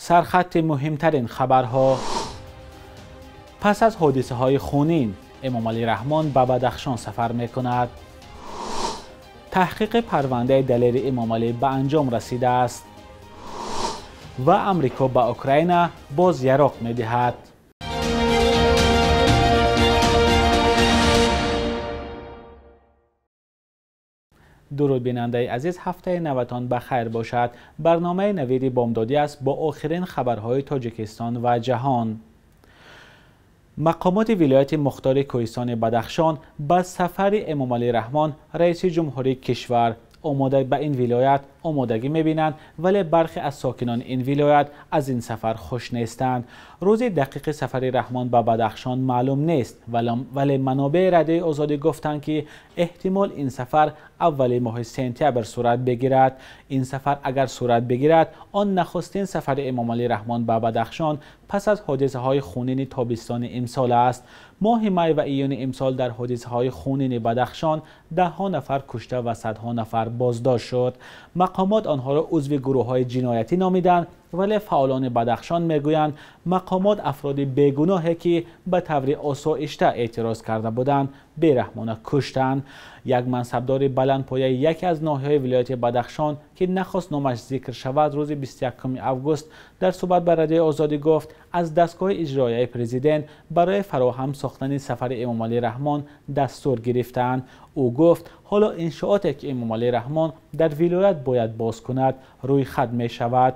سرخط مهمترین خبرها. پس از حادثه های خونین امام علی رحمان به بدخشان سفر می کند. تحقیق پرونده دلیر امام علی به انجام رسیده است و امریکا به اوکراین باز یراق می دهد. درود بیننده عزیز، هفته نوتان بخیر باشد. برنامه نوید بامدادی است با آخرین خبرهای تاجیکستان و جهان. مقامات ولایت مختار کوهستان بدخشان با سفر امام علی رحمان رئیس جمهوری کشور به این ولایت آمادگی می‌بینند، ولی برخی از ساکنان این ولایت از این سفر خوش نیستند. روز دقیق سفر رحمان به بدخشان معلوم نیست، ولی منابع رده آزادی گفتند که احتمال این سفر اول ماه سپتامبر صورت بگیرد. این سفر اگر صورت بگیرد، آن نخستین سفر امام علی رحمان به بدخشان پس از حادثه های خونین تابستان امسال است. ماه می و ایون امسال در حادثه های خونین بدخشان 10 نفر کشته و صدها نفر بازداشت شد. مقامات آنها را عضو گروه های جنایتی نامیدند، ولی فعالان بدخشان میگویند مقامات افراد بیگناهی که به طور آسایشته اعتراض کرده بودند بیرحمانه کشتند. یک منصبدار بلندپایه یکی از ناحیه‌های ولایت بدخشان که نخواست نامش ذکر شود روز 21 اوگوست در صحبت با رده آزادی گفت از دستگاه اجرایی پرزیدنت برای فراهم ساختن سفر امام علی رحمان دستور گرفتند. او گفت حالا انشاءاتی که امام علی رحمان در ولایت باید باز کند روی خط می شود.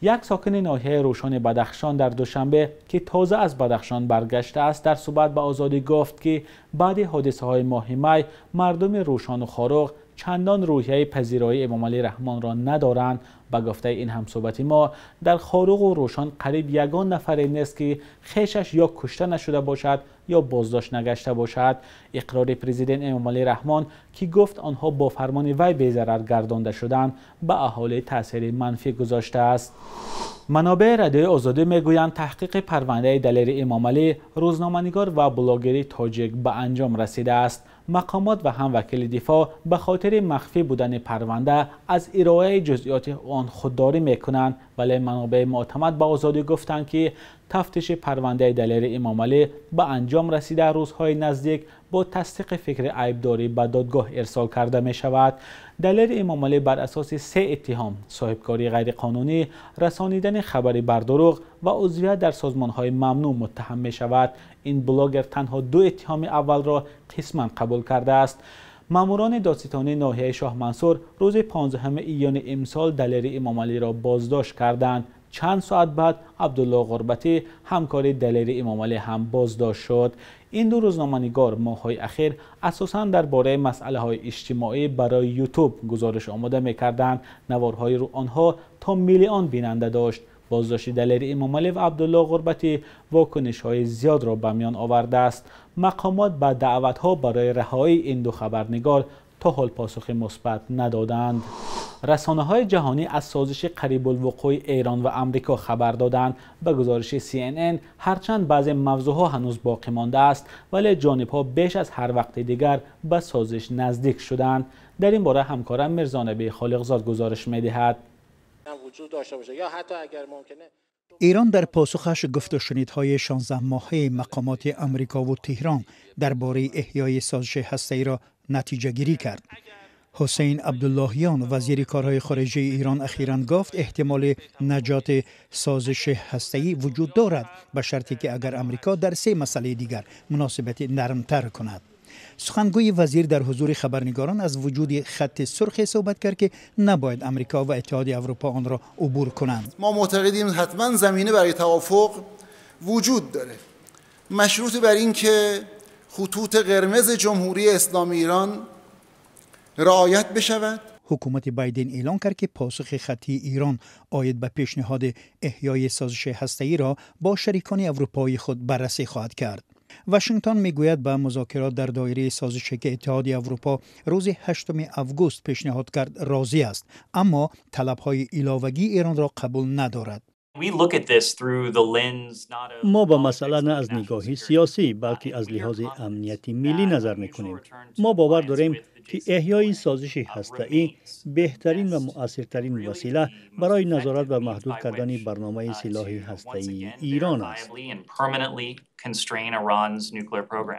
یک ساکن ناحیه روشن بدخشان در دوشنبه که تازه از بدخشان برگشته است در صحبت با آزادی گفت که بعد حادثه های ماه می مردم روشن و خاروق چندان روحیه پذیرایی امام علی رحمان را ندارند. به گفته این همصحبت ما در خاروق و روشن قریب یگان نفری نیست که خویشش یا کشته نشده باشد یا بازداشت نگشته باشد. اقرار پرزیدنت امام علی رحمان که گفت آنها با فرمان وی بی‌ضرر گردانده شدند به اهالی تاثیر منفی گذاشته است. منابع رادیوی آزادی میگویند تحقیق پرونده دلیر امام علی روزنامه‌نگار و بلاگر تاجیک به انجام رسیده است. مقامات و هموکیل دفاع به خاطر مخفی بودن پرونده از ارائه جزئیات آن خودداری میکنند، ولی منابع معتمد به آزادی گفتند که تفتیش پرونده دلیر امام علی به انجام رسیده روزهای نزدیک با تصدیق فکر عیبداری به دادگاه ارسال کرده می شود. دلیر امام علی بر اساس 3 اتهام صاحبکاری غیرقانونی، رسانیدن خبری بر دروغ و عضویت در سازمان‌های ممنوع متهم می شود. این بلاگر تنها 2 اتهام اول را قسما قبول کرده است. ماموران دادستانی ناحیه شاه منصور روز 15 ایون امسال دلیر امام علی را بازداشت کردند. چند ساعت بعد عبدالله غربتی همکار دلیر امام علی هم بازداشت شد. این دو روزنامه‌نگار ماه‌های اخیر اساساً درباره مسائل اجتماعی برای یوتیوب گزارش آماده می‌کردند. نوارهای آنها تا میلیون بیننده داشت. بازداشت دلیر امام علی و عبدالله غربتی واکنش‌های زیاد را به میان آورده است. مقامات به دعوت‌ها برای رهایی این دو خبرنگار تا حال پاسخ مثبت ندادند. رسانه‌های جهانی از سازش قریب الوقوع ایران و آمریکا خبر دادند. به گزارش CNN هرچند بعضی موضوعها هنوز باقی مانده است، ولی جانب‌ها بیش از هر وقت دیگر به سازش نزدیک شدند. در این باره همکارم مرزانبی خالقزاد گزارش می‌دهد. وجود داشته باشه یا حتی اگر ممکنه ایران در پاسخش گفت و شنیدهای 16 ماهه مقامات آمریکا و تهران درباره احیای سازش هسته‌ای را نتیجه گیری کرد. حسین عبداللهیان وزیر کارهای خارجه ایران اخیراً گفت احتمال نجات سازش هسته‌ای وجود دارد به شرطی که اگر آمریکا در 3 مسئله دیگر مناسبت نرمتر کند. سخنگوی وزیر در حضور خبرنگاران از وجود خط سرخ صحبت کرد که نباید آمریکا و اتحادیه اروپا آن را عبور کنند. ما معتقدیم حتما زمینه برای توافق وجود داره، مشروط بر این که خطوط قرمز جمهوری اسلامی ایران رعایت بشود. حکومت بایدن اعلام کرد که پاسخ خطی ایران عاید به پیشنهاد احیای سازش هسته‌ای را با شریکان اروپایی خود بررسی خواهد کرد. واشنگتن میگوید به مذاکرات در دایره سازشی که اتحادیه اروپا روز 8 اوگوست پیشنهاد کرد راضی است، اما طلب‌های علاوه‌ای ایران را قبول ندارد. ما با مسئله نه از نگاهی سیاسی بلکه از لحاظ امنیتی ملی نظر میکنیم. ما باور داریم که احیای سازش هسته‌ای بهترین و مؤثرترین وسیله برای نظارت و محدود کردن برنامه سلاح هسته‌ای ایران است.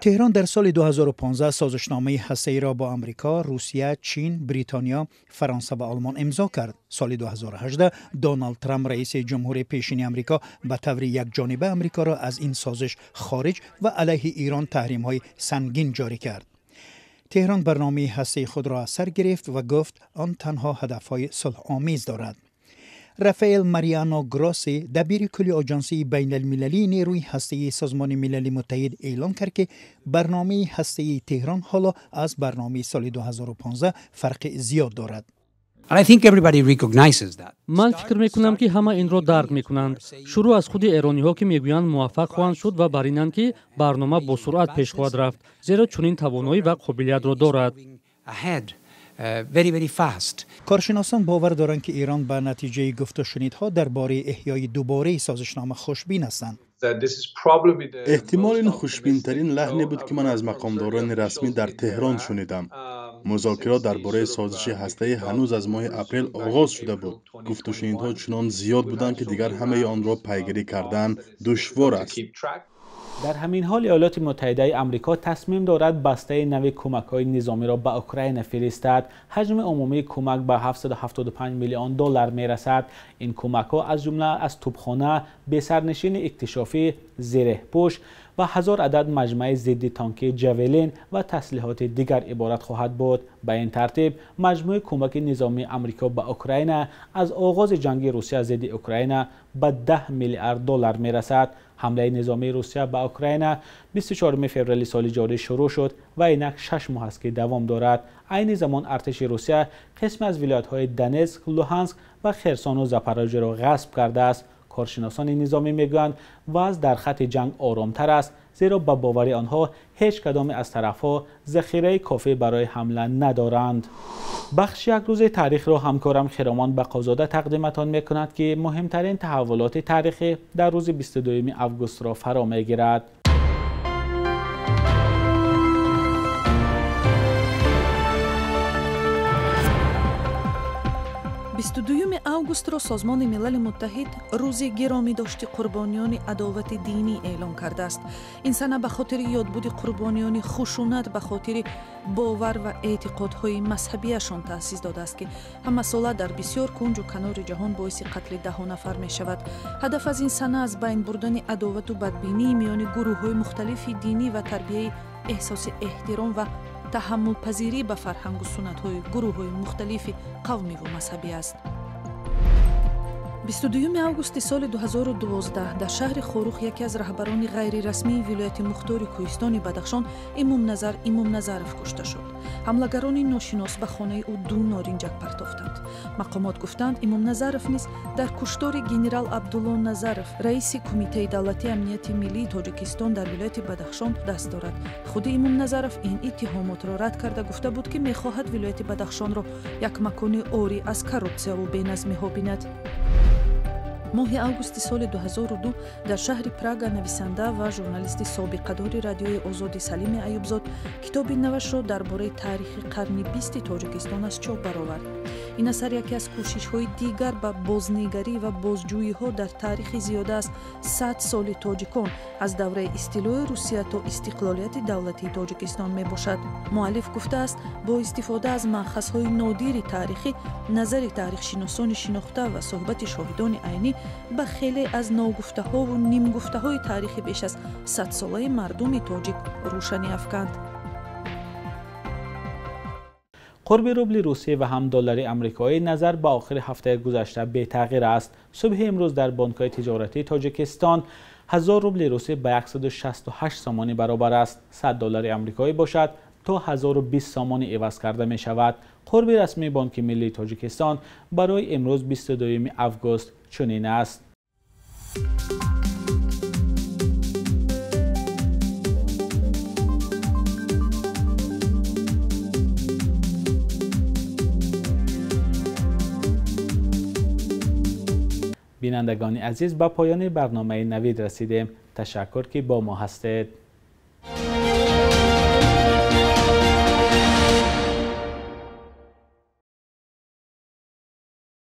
تهران در سال 2015 سازشنامه هسته‌ای را با آمریکا، روسیه، چین، بریتانیا، فرانسه و آلمان امضا کرد. سال 2018 دونالد ترامپ رئیس جمهور پیشین آمریکا به طور یکجانبه آمریکا را از این سازش خارج و علیه ایران تحریم‌های سنگین جاری کرد. تهران برنامه هسته‌ای خود را از سر گرفت و گفت آن تنها هدف‌های صلح‌آمیز دارد. رافائل ماریانو گروسی دبیر کل آژانس بین المللی نیروی هسته‌ای سازمان ملل متحد اعلام کرد که برنامه هسته‌ای تهران حالا از برنامه سال 2015 فرق زیاد دارد. من فکر میکنم که همه این را درک میکنند. شروع از خود ایرانی ها که میگویند موفق خواهند شد و بر اینند که برنامه با سرعت پیش خواهد رفت، زیرا چنین توانایی و قابلیت را دارد. کارشناسان باور دارند که ایران به نتیجه گفت و شنیدها درباره احیای دوباره سازشنامه خوشبین هستند. احتمال این خوشبین ترین لحنی بود که من از مقامداران رسمی در تهران شنیدم. مذاکرات درباره سازش هسته‌ای هنوز از ماه اپریل آغاز شده بود. گفت و شنیدها چنان زیاد بودند که دیگر همه آن را پیگیری کردن دشوار است. در همین حال ایالات متحده آمریکا تصمیم دارد بسته نوی کمک‌های نظامی را به اوکراین فرستد. حجم عمومی کمک به 775 میلیون دلار میرسد. این کمک‌ها از جمله از توپخانه، بسرنشین اکتشافی، زیره‌پوش و 1000 عدد مجمع ضد تانکی جاولین و تسلیحات دیگر عبارت خواهد بود. به این ترتیب مجموع کمک نظامی آمریکا به اوکراین از آغاز جنگ روسیه ضد اوکراین به 10 میلیارد دلار میرسد. حمله نظامی روسیه به اوکراین 24 فوریه سال جاری شروع شد و اینک 6 ماه است که دوام دارد. عین زمان ارتش روسیه قسم از ولایت‌های دونتسک، لوهانسک و خرسون و زاپاروژه را غصب کرده است. کارشناسان نظامی میگویند وضع در خط جنگ آرامتر است، زیرا به باور آنها هیچ کدام از طرفها ذخیره کافی برای حمله ندارند. بخش یک روز تاریخ را همکارم خرامان بقازاده تقدیمتان میکند که مهمترین تحولات تاریخی در روز 22 آگوست را فرا میگیرد. 22 август ро Созмони Милали Муттаҳид рӯзи гиромидошти қурбониёни адовати динӣ эълон кардааст. Ин сана ба хотири ёдбуди қурбониёни хушунат ба хотири бовар ва эътиқодҳои мазҳабияшон таъсис додааст, ки ҳамасола дар бисёр кунҷу канори ҷаҳон боиси қатли даҳу нафар мешавад. ҳадаф аз ин сана аз байн бурдани адовату бадбинии миёни гурӯҳҳои мухталифи динӣ ва тарбияи эҳсоси эҳтиром ва таҳаммулпазирӣ ба фарҳангу суннатҳои гурӯҳҳои мухталифи қавмиву мазҳабӣ аст. 22 августи соли 2012 дар шаҳри Хорух яке аз раҳбарони ғайрирасмии вилояти мухтори Кӯҳистони Бадахшон Имомназаров кушта шуд. ҳамлагарони ношинос ба хонаи ӯ 2 норинҷак партофтанд. мақомот гуфтанд Имомназаров низ дар куштори генерал Абдулло Назаров, раиси Кумитаи давлатии амнияти миллии Тоҷикистон дар вилояти Бадахшон даст дорад. худи Имомназаров ин иттиҳомотро рад карда гуфта буд, ки мехоҳад вилояти Бадахшонро як макони ори аз коррупсияву беназмиҳо бинад. моҳи августи соли 2002 дар шаҳри Прага нависанда ва журналисти собиқадори радиои озоди Салими Аюбзод китоби навашро дар бораи таърихи қарни 20 Тоҷикистон аз чоп баровард. ин асар яке аз кӯшишҳои дигар ба бознигарӣ ва бозҷӯиҳо дар таърихи зиёда аз 100 соли тоҷикон аз давраи истилои Русия то истиқлолияти давлатии Тоҷикистон мебошад. муаллиф гуфтааст, бо истифода аз маъхазҳои нодири таърихӣ, назари таърихшиносони шинохта ва суҳбати шоҳидони айнӣ ба хеле аз ногуфтаҳову нимгуфтаҳои таърихи беш аз 100-солаи мардуми тоҷик рӯшанӣ афканд. قرب روبل روسیه و هم دلار آمریکایی نظر به آخر هفته گذشته بی تغییر است. صبح امروز در بانک‌های تجارتی تاجیکستان 1000 روبل روسیه به 168 سامانی برابر است. 100 دلار آمریکایی باشد تا 1020 سامانی عوض کرده می شود. قرب رسمی بانک ملی تاجیکستان برای امروز 22 آگوست چنین است. بینندگان عزیز، به پایان برنامه نوید رسیدیم. تشکر که با ما هستید.